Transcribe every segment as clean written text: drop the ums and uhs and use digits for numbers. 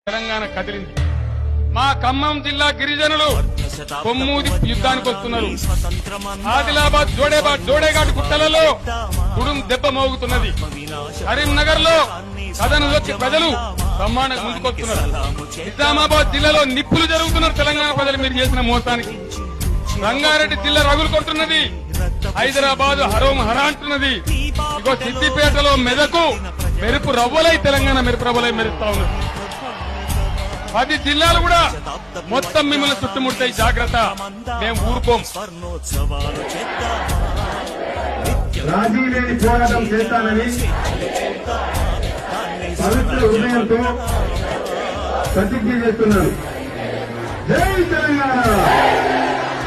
తెలంగాణ కదిలింది. మా ఖమ్మం జిల్లా గిరిజనులు కొమ్మూది యుద్ధానికి వస్తున్నారు. ఆదిలాబాద్ జోడేఘాట్ గుట్టలలో కుడుం దెబ్బ మోగుతున్నది. కరీంనగర్ లో కథనంలోకి ప్రజలు బ్రహ్మాండంగా ముందుకొస్తున్నారు. నిజామాబాద్ జిల్లాలో నిప్పులు జరుగుతున్నారు. తెలంగాణ ప్రజలు మీరు చేసిన మోసానికి. రంగారెడ్డి జిల్లా రగులు కొట్టున్నది. హైదరాబాద్ హరోం హరా అంటున్నది. ఇగో సిద్దిపేటలో మెదకు మెరుపు రవ్వలై తెలంగాణ మెరుపు రవ్వలై మెరుస్తా ఉన్నది. 10 జిల్లాలు కూడా మొత్తం మిమ్మల్ని చుట్టుముట్టాయి. జాగ్రత్త, మేము ఊరుకోం. రాజీ లేని పోరాటం చేస్తానని పవిత్ర హృదయంతో ప్రతిజ్ఞ చేస్తున్నాను. జై తెలంగాణ!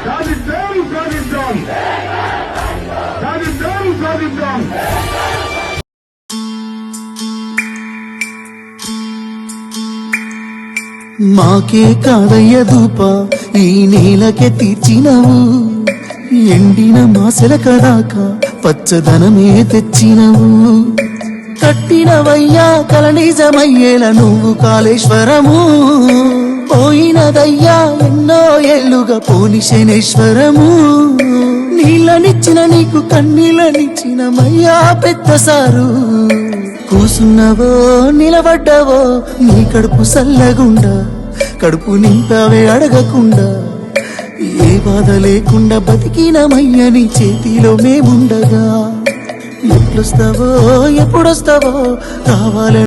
సాధిద్దాం సాధిద్దాం సాధిద్దాం సాధిద్దాం. మాకే కాదయ్య దూప ఈ నేలకే తీర్చినవు. ఎండిన మాసెల కదాక పచ్చదనమే తెచ్చినవు. కట్టినవయ్యా కల నిజమయ్యేల నువ్వు కాళేశ్వరము. పోయినదయ్యా ఎన్నో ఏళ్లుగా పోని శనేశ్వరము. నీళ్ళనిచ్చిన నీకు కన్నీళ్ళనిచ్చిన మయ్యా పెద్ద సారు. కూసున్నవో నిలబడ్డావో నీ కడుపు సల్లగుండా, కడుపు నింపావే అడగకుండా. ఏ బాధ లేకుండా బతికినమయ్య నీ చేతిలో మేముండగా. ఎప్పుడొస్తావో ఎప్పుడొస్తావో కావాలని